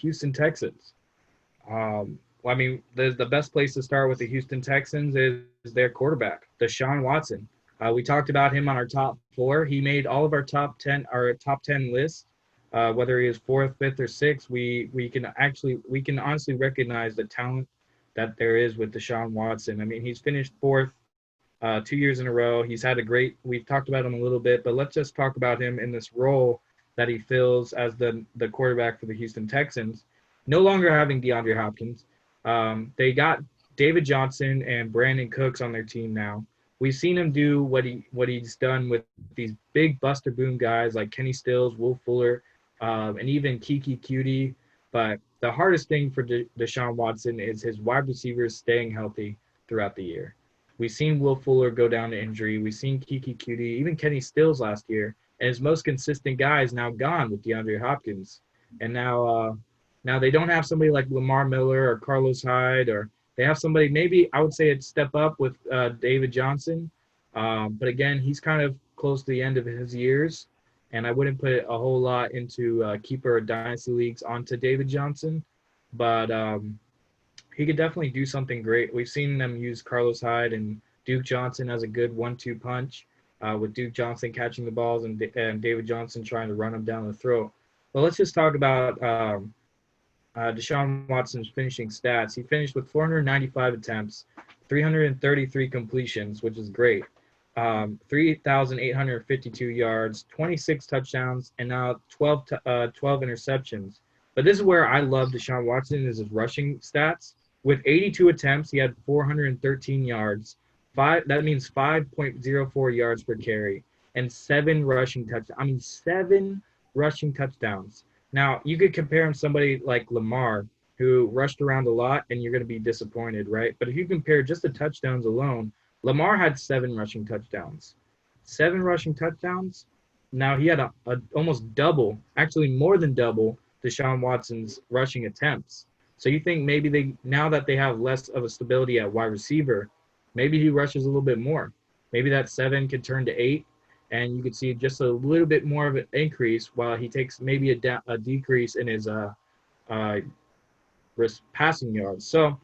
Houston Texans. Well, I mean, the best place to start with the Houston Texans is their quarterback, Deshaun Watson. We talked about him on our top four. He made all of our top 10 lists. Whether he is fourth, fifth, or sixth, we can honestly recognize the talent that there is with Deshaun Watson. I mean, he's finished fourth 2 years in a row. He's had a great. We've talked about him a little bit, but let's just talk about him in this role that he fills as the quarterback for the Houston Texans. No longer having DeAndre Hopkins, they got David Johnson and Brandin Cooks on their team now. We've seen him do what he's done with these big Buster Boom guys like Kenny Stills, Will Fuller, and even Kiki Cutie. But the hardest thing for Deshaun Watson is his wide receivers staying healthy throughout the year. We've seen Will Fuller go down to injury. We've seen Kiki Cutie, even Kenny Stills last year. And his most consistent guy is now gone with DeAndre Hopkins. And now they don't have somebody like Lamar Miller or Carlos Hyde, or they have somebody, maybe I would say it's step up with David Johnson. But again, he's kind of close to the end of his years. And I wouldn't put a whole lot into keeper or dynasty leagues onto David Johnson. But he could definitely do something great. We've seen them use Carlos Hyde and Duke Johnson as a good 1-2 punch, with Duke Johnson catching the balls and David Johnson trying to run them down the throat. But let's just talk about Deshaun Watson's finishing stats. He finished with 495 attempts, 333 completions, which is great, 3,852 yards, 26 touchdowns, and now 12 interceptions. But this is where I love Deshaun Watson is his rushing stats. With 82 attempts, he had 413 yards. That means 5.04 yards per carry, and 7 rushing touchdowns. 7 rushing touchdowns. Now, you could compare him to somebody like Lamar, who rushed around a lot, and you're going to be disappointed, right? But if you compare just the touchdowns alone, Lamar had 7 rushing touchdowns. 7 rushing touchdowns. Now, he had a almost double, actually more than double, Deshaun Watson's rushing attempts. So you think maybe now that they have less of a stability at wide receiver, maybe he rushes a little bit more. Maybe that 7 could turn to 8. And you could see just a little bit more of an increase while he takes maybe a decrease in his passing yards. So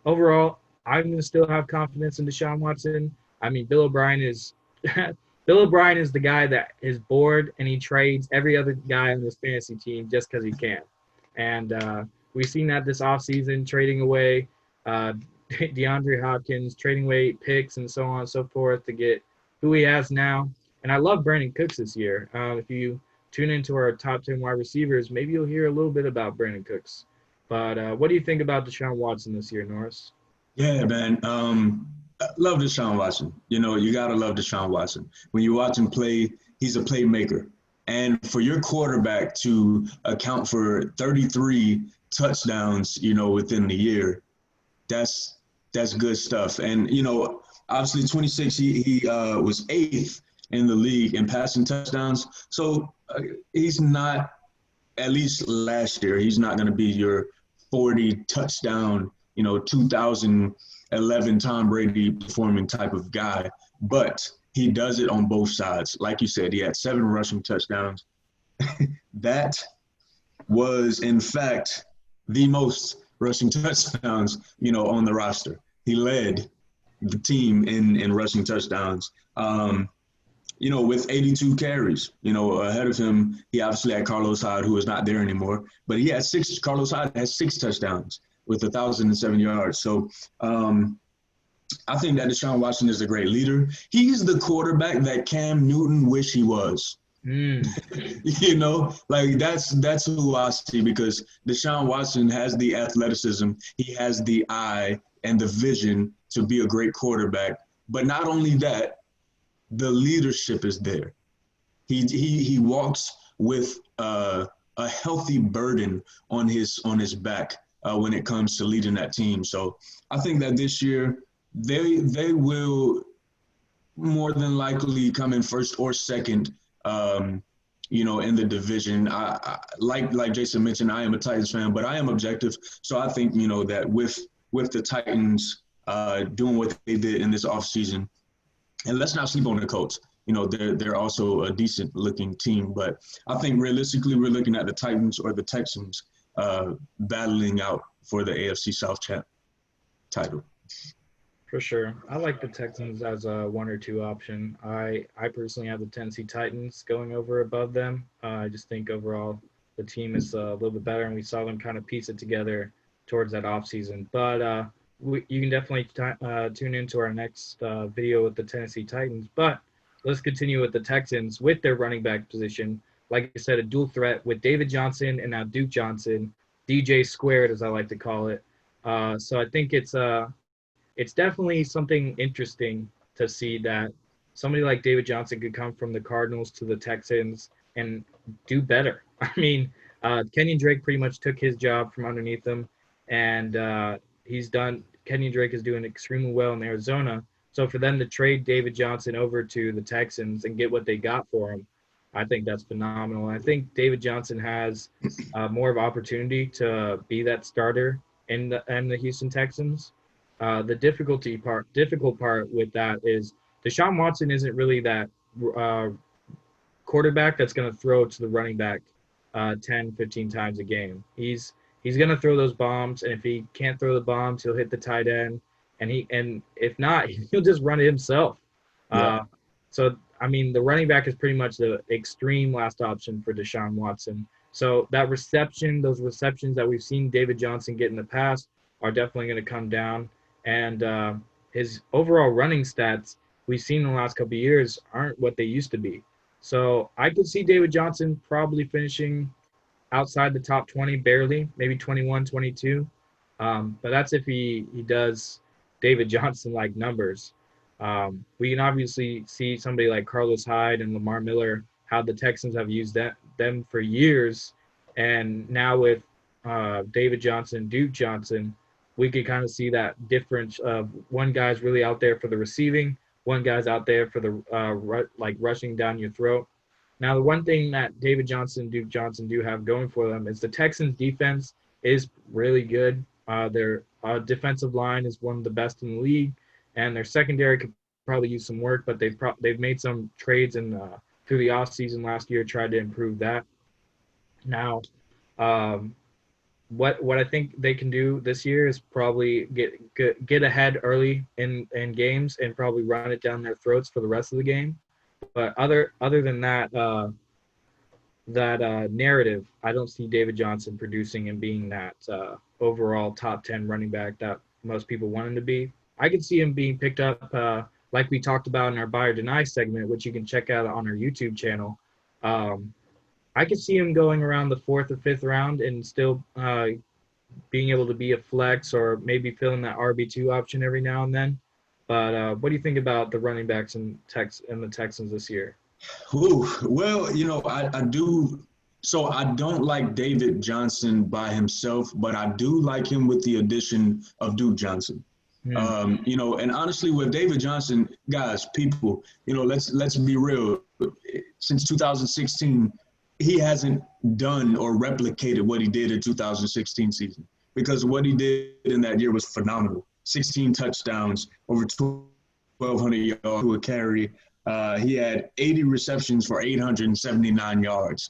overall, I'm going to still have confidence in Deshaun Watson. I mean, Bill O'Brien is the guy that is bored and he trades every other guy on this fantasy team just because he can. And we've seen that this offseason, trading away DeAndre Hopkins, trading away picks and so on and so forth to get who he has now. And I love Brandin Cooks this year. If you tune into our top 10 wide receivers, maybe you'll hear a little bit about Brandin Cooks. But what do you think about Deshaun Watson this year, Norris? Yeah, man. Love Deshaun Watson. You know, you got to love Deshaun Watson. When you watch him play, he's a playmaker. And for your quarterback to account for 33 touchdowns, you know, within the year, that's good stuff. And, you know, obviously 26, he was 8th in the league in passing touchdowns. So he's not, at least last year, he's not going to be your 40 touchdown, you know, 2011 Tom Brady performing type of guy. But he does it on both sides. Like you said, he had 7 rushing touchdowns. That was, in fact, the most rushing touchdowns, you know, on the roster. He led the team in rushing touchdowns. You know, with 82 carries, you know, ahead of him, he obviously had Carlos Hyde, who is not there anymore. But he had 6. Carlos Hyde has 6 touchdowns with 1,007 yards. So I think that Deshaun Watson is a great leader. He's the quarterback that Cam Newton wish he was. You know, like that's who I see, because Deshaun Watson has the athleticism, he has the eye and the vision to be a great quarterback. But not only that, the leadership is there. He walks with a healthy burden on his back when it comes to leading that team. So I think that this year they will more than likely come in first or second, you know, in the division. I like Jason mentioned, I am a Titans fan, but I am objective. So I think, you know, that with the Titans doing what they did in this offseason, and let's not sleep on the Colts. You know, they're also a decent-looking team. But I think realistically we're looking at the Titans or the Texans battling out for the AFC South title. For sure. I like the Texans as a 1 or 2 option. I personally have the Tennessee Titans going over above them. I just think overall the team is a little bit better, and we saw them kind of piece it together towards that offseason. But you can definitely tune into our next video with the Tennessee Titans. But let's continue with the Texans with their running back position. Like I said, a dual threat with David Johnson and now Duke Johnson, DJ squared as I like to call it. So I think it's definitely something interesting to see that somebody like David Johnson could come from the Cardinals to the Texans and do better. I mean, Kenyon Drake pretty much took his job from underneath him, and Kenyon Drake is doing extremely well in Arizona. So for them to trade David Johnson over to the Texans and get what they got for him, I think that's phenomenal. I think David Johnson has more of opportunity to be that starter in the Houston Texans. The difficult part with that is Deshaun Watson isn't really that quarterback that's going to throw to the running back 10, 15 times a game. He's going to throw those bombs, and if he can't throw the bombs, he'll hit the tight end, and if not, he'll just run it himself. Yeah. So I mean, the running back is pretty much the extreme last option for Deshaun Watson. So those receptions that we've seen David Johnson get in the past are definitely going to come down. And his overall running stats we've seen in the last couple of years aren't what they used to be. So I could see David Johnson probably finishing outside the top 20 barely, maybe 21, 22. But that's if he does David Johnson-like numbers. We can obviously see somebody like Carlos Hyde and Lamar Miller, how the Texans have used them for years. And now with David Johnson, Duke Johnson, we could kind of see that difference of one guy's really out there for the receiving, one guy's out there for the rushing down your throat. Now, the one thing that David Johnson, Duke Johnson do have going for them is the Texans' defense is really good. Their defensive line is one of the best in the league, and their secondary could probably use some work, but they've made some trades through the offseason last year, tried to improve that. Now, what I think they can do this year is probably get ahead early in games and probably run it down their throats for the rest of the game. But other than that narrative, I don't see David Johnson producing and being that overall top 10 running back that most people want him to be. I could see him being picked up like we talked about in our buy or deny segment, which you can check out on our YouTube channel. I could see him going around the 4th or 5th round and still being able to be a flex or maybe filling that RB2 option every now and then. But what do you think about the running backs and the Texans this year? Ooh, well, I do. So I don't like David Johnson by himself, but I do like him with the addition of Duke Johnson. And honestly, with David Johnson, guys, people, let's be real. Since 2016, he hasn't done or replicated what he did in 2016 season, because what he did in that year was phenomenal. 16 touchdowns, over 1,200 yards to a carry. He had 80 receptions for 879 yards.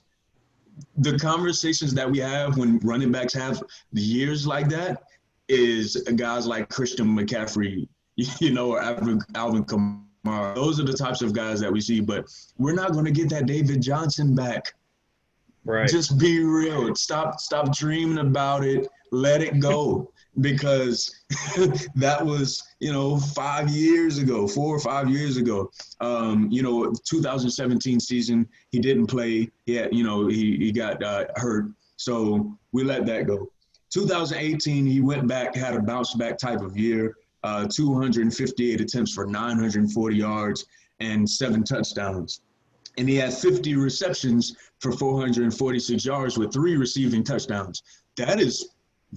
The conversations that we have when running backs have years like that is guys like Christian McCaffrey, or Alvin Kamara. Those are the types of guys that we see, but we're not going to get that David Johnson back. Right. Just be real. Stop dreaming about it. Let it go, because that was, 5 years ago, 4 or 5 years ago. 2017 season, he didn't play. He got hurt. So we let that go. 2018, he went back, had a bounce back type of year, 258 attempts for 940 yards and 7 touchdowns. And he had 50 receptions for 446 yards with 3 receiving touchdowns. That is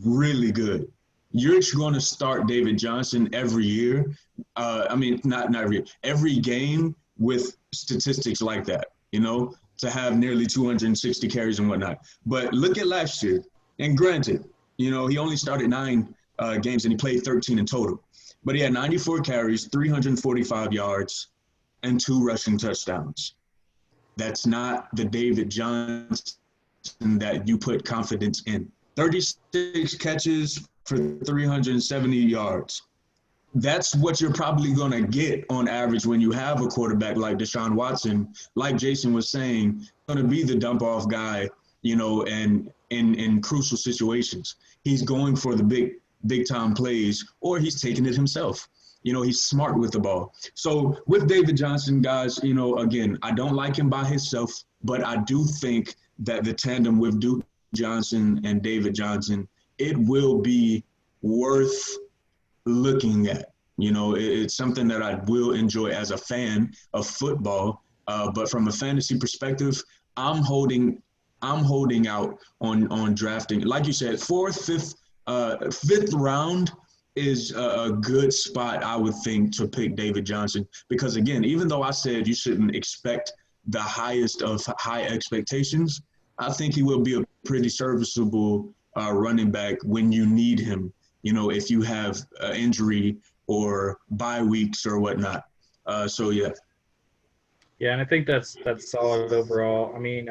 really good. You're going to start David Johnson every year. Not every year, every game with statistics like that, to have nearly 260 carries and whatnot. But look at last year. And granted, he only started 9 games and he played 13 in total. But he had 94 carries, 345 yards, and 2 rushing touchdowns. That's not the David Johnson that you put confidence in. 36 catches for 370 yards. That's what you're probably going to get on average when you have a quarterback like Deshaun Watson, like Jason was saying, going to be the dump off guy, and in crucial situations. He's going for the big time plays, or he's taking it himself. He's smart with the ball. So with David Johnson, guys, again, I don't like him by himself, but I do think that the tandem with Duke Johnson and David Johnson, it will be worth looking at. It's something that I will enjoy as a fan of football. But from a fantasy perspective, I'm holding out on drafting. Like you said, fifth round is a good spot, I would think, to pick David Johnson. Because again, even though I said you shouldn't expect the highest of high expectations, I think he will be a pretty serviceable running back when you need him. If you have injury or bye weeks or whatnot. So yeah. Yeah, and I think that's solid overall. I mean,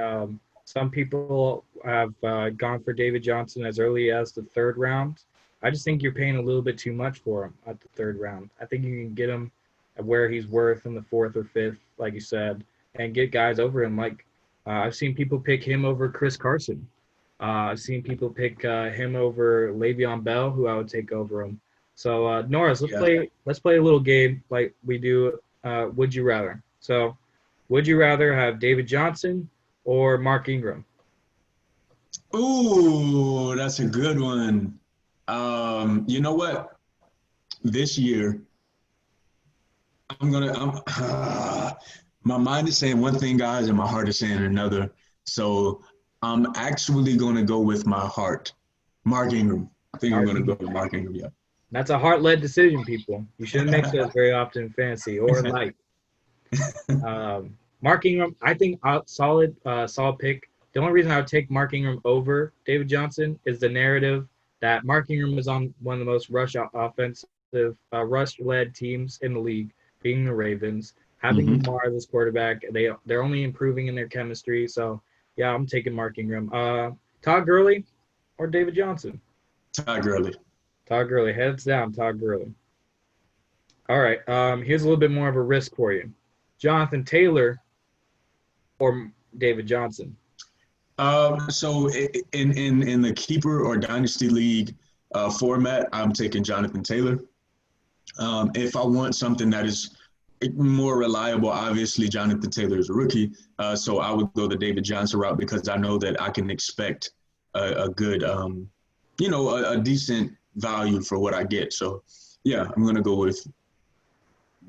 some people have gone for David Johnson as early as the third round. I just think you're paying a little bit too much for him at the third round. I think you can get him at where he's worth in the fourth or fifth, like you said, and get guys over him. Like I've seen people pick him over Chris Carson. I've seen people pick him over Le'Veon Bell, who I would take over him. So Norris, let's play a little game like we do. Would you rather? So, would you rather have David Johnson or Mark Ingram? Ooh, that's a good one. You know what? This year, my mind is saying one thing, guys, and my heart is saying another. So I'm actually going to go with my heart. Mark Ingram. I think I'm going to go with Mark Ingram, yeah. That's a heart-led decision, people. You shouldn't make those very often in fantasy or in life. Mark Ingram, I think solid pick. The only reason I would take Mark Ingram over David Johnson is the narrative that Mark Ingram is on one of the most rush-led teams in the league, being the Ravens. Having Lamar as quarterback, they're only improving in their chemistry. So, yeah, I'm taking Mark Ingram. Todd Gurley or David Johnson? Todd Gurley. Todd Gurley. Heads down, Todd Gurley. All right. Here's a little bit more of a risk for you. Jonathan Taylor or David Johnson? So in the keeper or dynasty league format, I'm taking Jonathan Taylor. If I want something that is more reliable, obviously Jonathan Taylor is a rookie, so I would go the David Johnson route because I know that I can expect a good, a decent value for what I get. So, yeah, I'm going to go with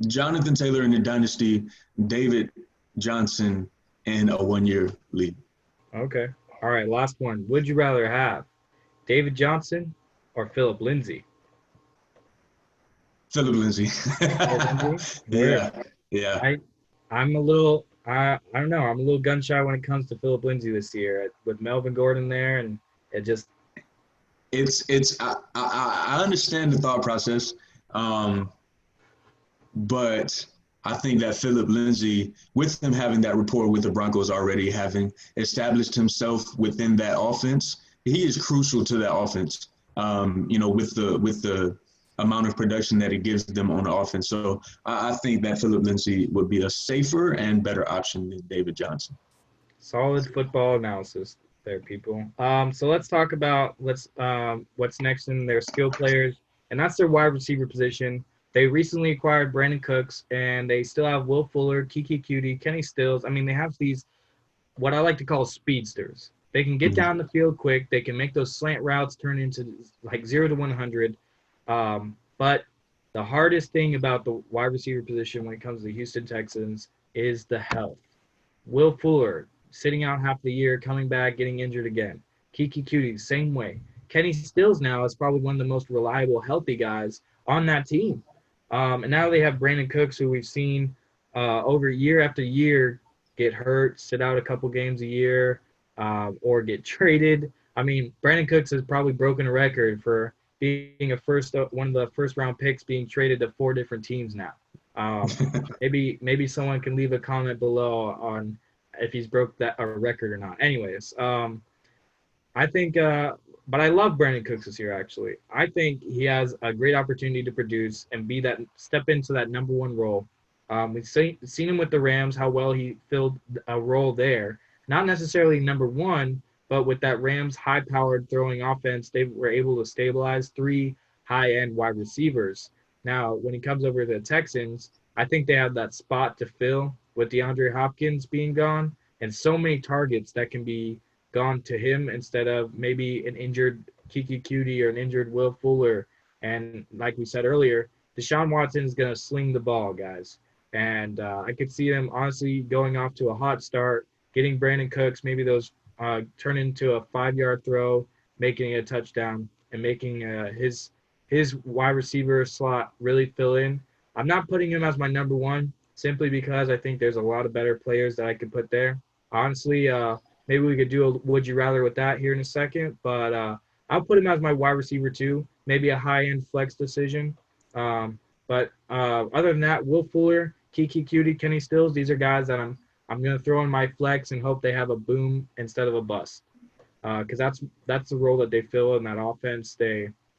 Jonathan Taylor in the dynasty, David Johnson in a one-year league. Okay. All right, last one. Would you rather have David Johnson or Philip Lindsay? Philip Lindsay. Yeah. I'm a little I don't know. I'm a little gun shy when it comes to Philip Lindsay this year with Melvin Gordon there, and it just. I understand the thought process, but I think that Philip Lindsay, with him having that rapport with the Broncos already, having established himself within that offense, he is crucial to that offense. With the amount of production that he gives them on the offense. So I think that Philip Lindsay would be a safer and better option than David Johnson. Solid football analysis there, people. So let's talk about what's next in their skill players, and that's their wide receiver position. They recently acquired Brandin Cooks, and they still have Will Fuller, Kiki Cutie, Kenny Stills. I mean, they have these what I like to call speedsters. They can get down the field quick. They can make those slant routes turn into like 0 to 100. But the hardest thing about the wide receiver position when it comes to the Houston Texans is the health. Will Fuller, sitting out half the year, coming back, getting injured again. Kiki Cutie, same way. Kenny Stills now is probably one of the most reliable, healthy guys on that team. And now they have Brandin Cooks, who we've seen over year after year get hurt, sit out a couple games a year, or get traded. I mean, Brandin Cooks has probably broken a record for being one of the first-round picks being traded to 4 different teams now. Maybe someone can leave a comment below on if he's broke that a record or not. Anyways, I think But I love Brandin Cooks this year, actually. I think he has a great opportunity to produce and be that step into that number one role. We've seen him with the Rams, how well he filled a role there. Not necessarily number one, but with that Rams high-powered throwing offense, they were able to stabilize three high-end wide receivers. Now, when he comes over to the Texans, I think they have that spot to fill with DeAndre Hopkins being gone and so many targets that can be gone to him instead of maybe an injured Kiki Cutie or an injured Will Fuller. And like we said earlier, Deshaun Watson is going to sling the ball, guys. And I could see them honestly going off to a hot start, getting Brandin Cooks, maybe those turn into a 5-yard throw, making it a touchdown, and making his wide receiver slot really fill in. I'm not putting him as my number one simply because I think there's a lot of better players that I could put there. Honestly, maybe we could do a would you rather with that here in a second, but I'll put him as my wide receiver too. Maybe a high end flex decision. But other than that, Will Fuller, Kiki Cutie, Kenny Stills, these are guys that I'm going to throw in my flex and hope they have a boom instead of a bust. Because that's the role that they fill in that offense.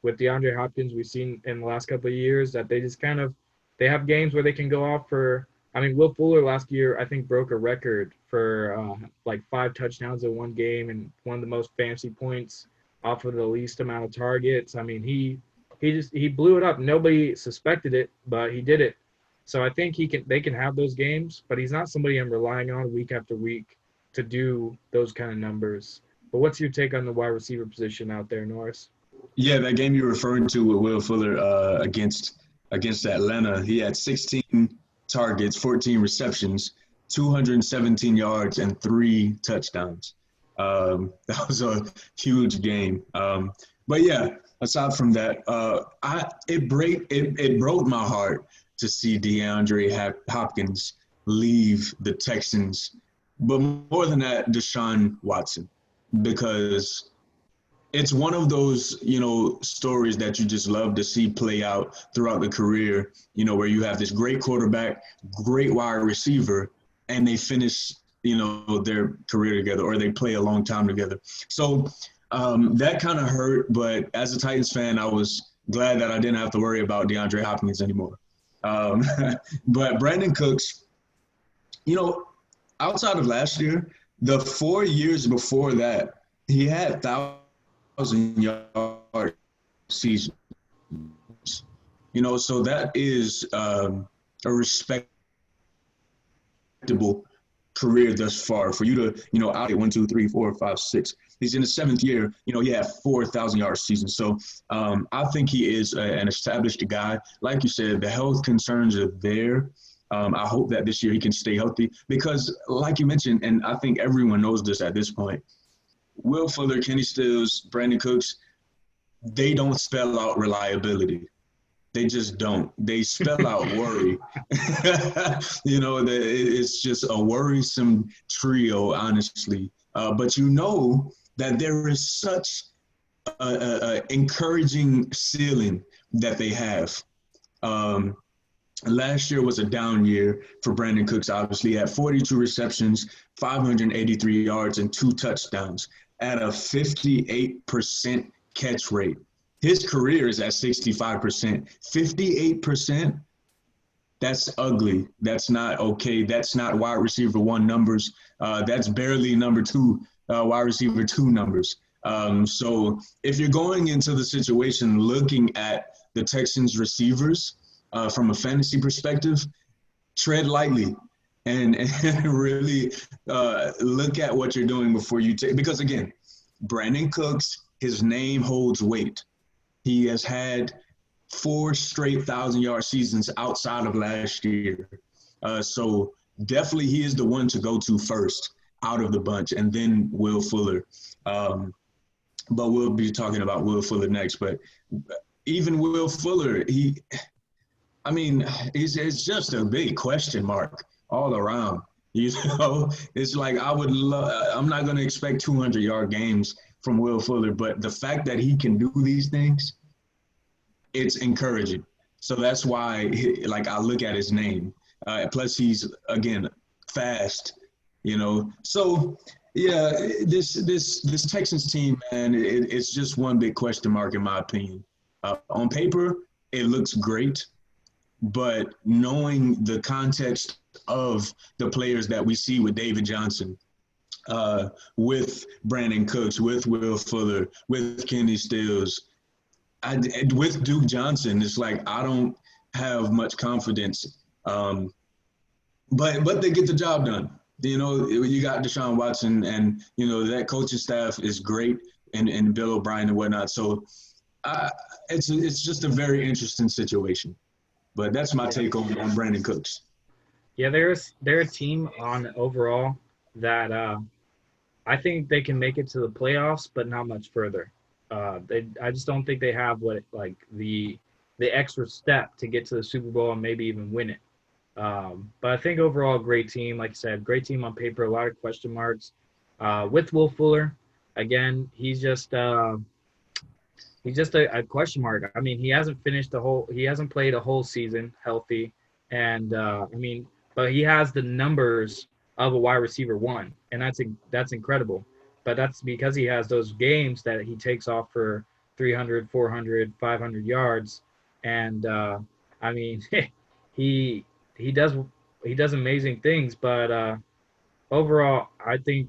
With DeAndre Hopkins, we've seen in the last couple of years that they just kind of they have games where they can go off for. I mean, Will Fuller last year I think broke a record for like 5 touchdowns in one game and one of the most fantasy points off of the least amount of targets. I mean, he blew it up. Nobody suspected it, but he did it. So I think they can have those games, but he's not somebody I'm relying on week after week to do those kind of numbers. But what's your take on the wide receiver position out there, Norris? Yeah, that game you're referring to with Will Fuller against Atlanta, he had 16 targets, 14 receptions, 217 yards, and 3 touchdowns. That was a huge game. But yeah, aside from that, it broke my heart to see DeAndre Hopkins leave the Texans, but more than that, Deshaun Watson, because it's one of those, stories that you just love to see play out throughout the career, where you have this great quarterback, great wide receiver, and they finish, their career together or they play a long time together. So that kind of hurt, but as a Titans fan, I was glad that I didn't have to worry about DeAndre Hopkins anymore. But Brandin Cooks, outside of last year, the 4 years before that, he had 1,000-yard seasons. So that is a respectable career thus far for you to, out at 1, 2, 3, 4, 5, 6. He's in his 7th year. He had 4,000-yard seasons. So I think he is an established guy. Like you said, the health concerns are there. I hope that this year he can stay healthy because, like you mentioned, and I think everyone knows this at this point, Will Fuller, Kenny Stills, Brandin Cooks, they don't spell out reliability. They just don't. They spell out worry. It's just a worrisome trio, honestly. But that there is such an encouraging ceiling that they have. Last year was a down year for Brandin Cooks, obviously. He had 42 receptions, 583 yards, and 2 touchdowns at a 58% catch rate. His career is at 65%. 58%, that's ugly. That's not okay. That's not wide receiver 1 numbers. That's barely number 2, wide receiver 2 numbers. So if you're going into the situation looking at the Texans receivers from a fantasy perspective, tread lightly and really look at what you're doing before you take. Because again, Brandin Cooks, his name holds weight. He has had 4 straight 1,000-yard seasons outside of last year. So definitely he is the one to go to first out of the bunch, and then Will Fuller. But we'll be talking about Will Fuller next. But even Will Fuller, it's just a big question mark all around. It's like I'm not going to expect 200-yard games from Will Fuller, but the fact that he can do these things, it's encouraging. So that's why, I look at his name. Plus, he's, again, fast, So Yeah, this Texans team, man, it's just one big question mark in my opinion. On paper, it looks great, but knowing the context of the players that we see with David Johnson, with Brandin Cooks, with Will Fuller, with Kenny Stills, with Duke Johnson, it's like I don't have much confidence. But they get the job done. You know, you got Deshaun Watson, and you know that coaching staff is great, and Bill O'Brien and whatnot. So it's just a very interesting situation. But that's my take on Brandin Cooks. Yeah, they're a team on overall that I think they can make it to the playoffs, but not much further. I just don't think they have what like the extra step to get to the Super Bowl and maybe even win it. But I think overall, great team. Like I said, great team on paper. A lot of question marks. With Will Fuller, again, he's just a question mark. I mean, he hasn't played a whole season healthy, and but he has the numbers of a wide receiver one, and that's incredible. But that's because he has those games that he takes off for 300, 400, 500 yards, and I mean, he does amazing things. But overall, I think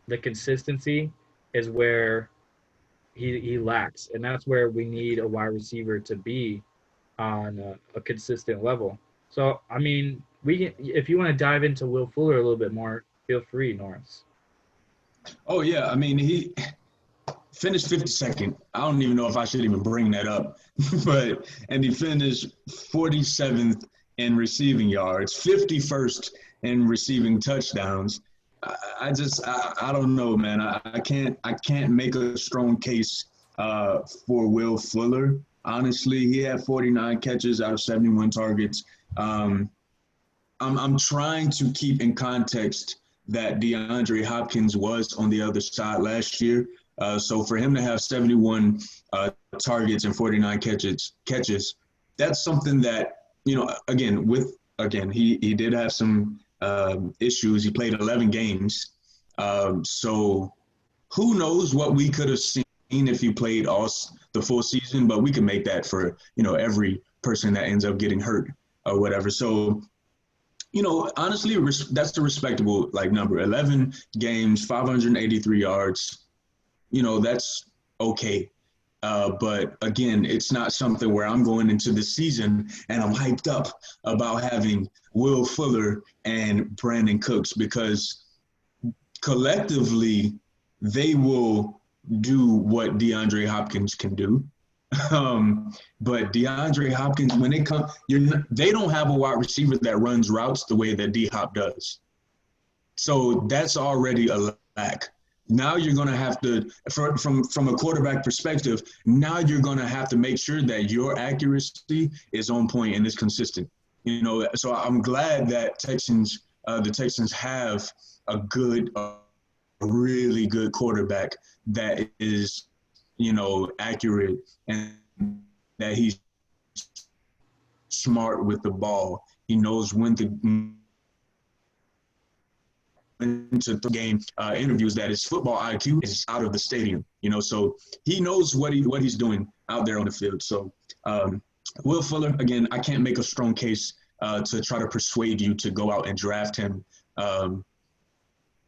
the consistency is where he lacks, and that's where we need a wide receiver to be on a consistent level. So, I mean, if you want to dive into Will Fuller a little bit more, feel free, Norris. Oh yeah, I mean he finished 52nd. I don't even know if I should even bring that up, and he finished 47th in receiving yards, 51st in receiving touchdowns. I don't know, man. I can't make a strong case for Will Fuller. Honestly, he had 49 catches out of 71 targets. I'm trying to keep in context that DeAndre Hopkins was on the other side last year. So for him to have 71 targets and 49 catches, that's something that, you know, he did have some issues. He played 11 games. So who knows what we could have seen if he played the full season, but we can make that for, you know, every person that ends up getting hurt or whatever. So, you know, honestly, that's a respectable number. 11 games, 583 yards. You know, that's okay. But again, it's not something where I'm going into the season and I'm hyped up about having Will Fuller and Brandin Cooks, because collectively they will do what DeAndre Hopkins can do. But DeAndre Hopkins, when they don't have a wide receiver that runs routes the way that D-Hop does. So that's already a lack. Now you're going to have to, from a quarterback perspective, now you're going to have to make sure that your accuracy is on point and is consistent. You know, so I'm glad that the Texans have a really good quarterback that is, you know, accurate and that he's smart with the ball. He knows when to into the game interviews that his football IQ is out of the stadium, you know, so he knows what he's doing out there on the field. So Will Fuller, again, I can't make a strong case to try to persuade you to go out and draft him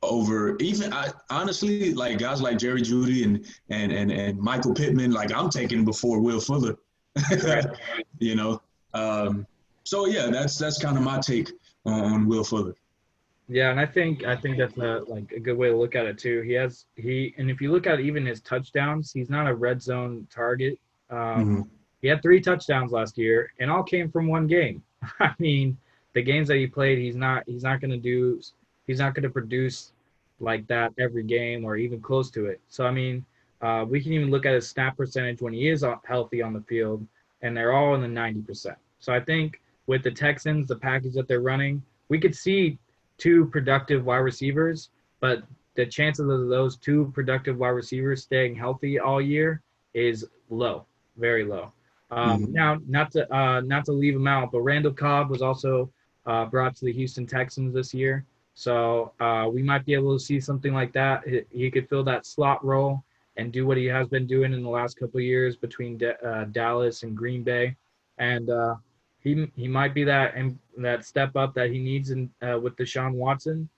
over even honestly, like guys like Jerry Jeudy and Michael Pittman, like I'm taking before Will Fuller. You know, so yeah, that's kind of my take on Will Fuller. Yeah, and I think that's a good way to look at it too. And if you look at even his touchdowns, he's not a red zone target. He had 3 touchdowns last year, and all came from one game. I mean, the games that he played, he's not going to produce like that every game or even close to it. So I mean, we can even look at his snap percentage when he is healthy on the field, and they're all in the 90%. So I think with the Texans, the package that they're running, we could see 2 productive wide receivers, but the chances of those 2 productive wide receivers staying healthy all year is low, very low. Now, not to leave him out, but Randall Cobb was also brought to the Houston Texans this year. So we might be able to see something like that. He could fill that slot role and do what he has been doing in the last couple of years between Dallas and Green Bay, and he might be that step up that he needs with Deshaun Watson.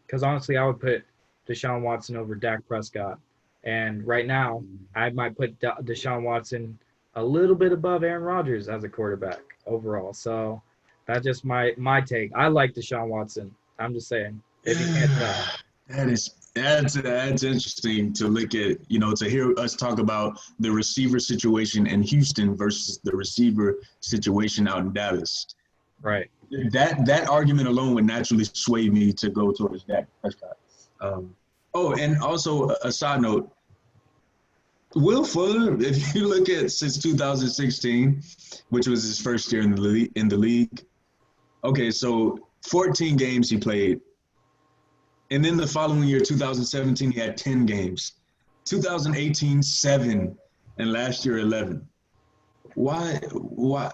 Because honestly, I would put Deshaun Watson over Dak Prescott, and right now I might put Deshaun Watson a little bit above Aaron Rodgers as a quarterback overall. So that's just my take. I like Deshaun Watson. I'm just saying, if you can't tell. That's interesting to look at, to hear us talk about the receiver situation in Houston versus the receiver situation out in Dallas. Right. That argument alone would naturally sway me to go towards Dak Prescott. And also a side note, Will Fuller, if you look at since 2016, which was his first year in the league, okay, so 14 games he played. And then the following year, 2017, he had 10 games. 2018, 7. And last year, 11. Why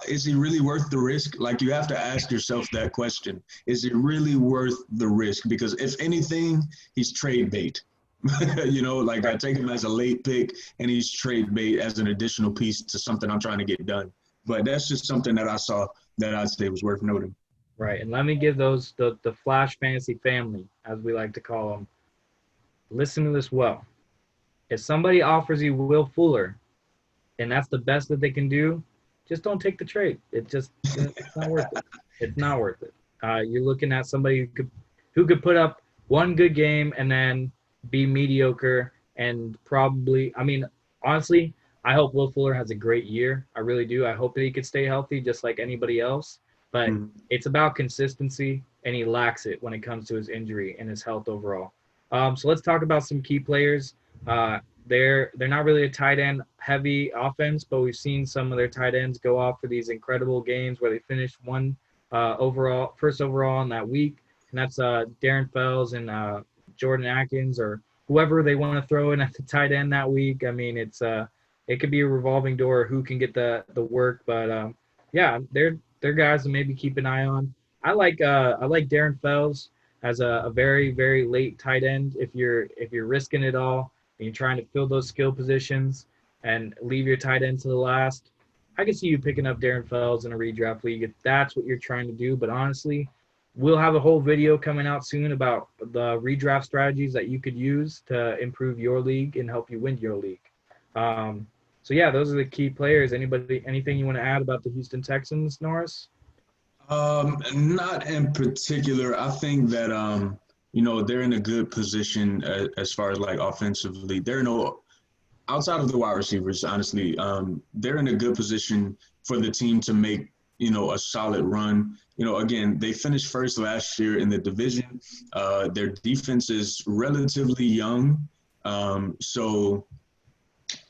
is he really worth the risk? Like, you have to ask yourself that question. Is it really worth the risk? Because if anything, he's trade bait. I take him as a late pick, and he's trade bait as an additional piece to something I'm trying to get done. But that's just something that I saw that I'd say was worth noting. Right, and let me give the Flash Fantasy family, as we like to call them, listen to this well. If somebody offers you Will Fuller, and that's the best that they can do, just don't take the trade. It's not worth it. It's not worth it. You're looking at somebody who could put up one good game and then be mediocre and probably. I mean, honestly, I hope Will Fuller has a great year. I really do. I hope that he could stay healthy just like anybody else. But it's about consistency, and he lacks it when it comes to his injury and his health overall. So let's talk about some key players. They're not really a tight end heavy offense, but we've seen some of their tight ends go off for these incredible games where they finished first overall in that week, and that's Darren Fells and Jordan Atkins or whoever they want to throw in at the tight end that week. I mean, it could be a revolving door who can get the work, but they're guys to maybe keep an eye on. I like Darren Fells as a very, very late tight end. If you're risking it all and you're trying to fill those skill positions and leave your tight end to the last, I can see you picking up Darren Fells in a redraft league if that's what you're trying to do. But honestly, we'll have a whole video coming out soon about the redraft strategies that you could use to improve your league and help you win your league. So yeah, those are the key players. Anything you want to add about the Houston Texans, Norris? Not in particular. I think that they're in a good position as far as like offensively. Outside of the wide receivers, honestly, they're in a good position for the team to make a solid run. Again, they finished first last year in the division. Their defense is relatively young, so.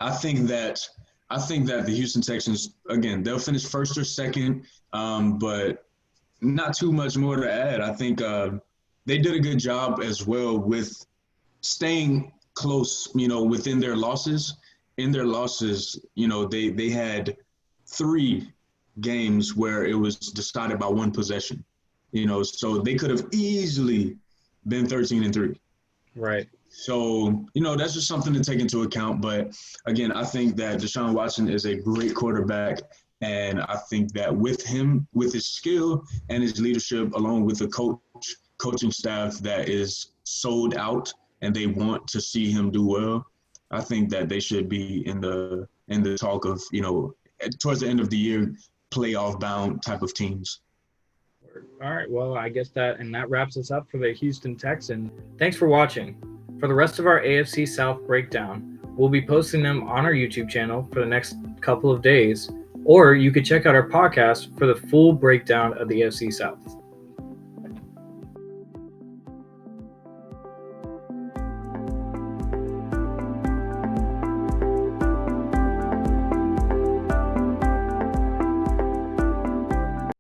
I think that the Houston Texans, again, they'll finish first or second, but not too much more to add. I think they did a good job as well with staying close, within their losses. In their losses, they had 3 games where it was decided by one possession, so they could have easily been 13-3. Right. So, that's just something to take into account. But, again, I think that Deshaun Watson is a great quarterback. And I think that with him, with his skill and his leadership, along with the coaching staff that is sold out and they want to see him do well, I think that they should be in the talk of, towards the end of the year, playoff-bound type of teams. All right. Well, I guess that wraps us up for the Houston Texans. Thanks for watching. For the rest of our AFC South breakdown, we'll be posting them on our YouTube channel for the next couple of days, or you could check out our podcast for the full breakdown of the AFC South.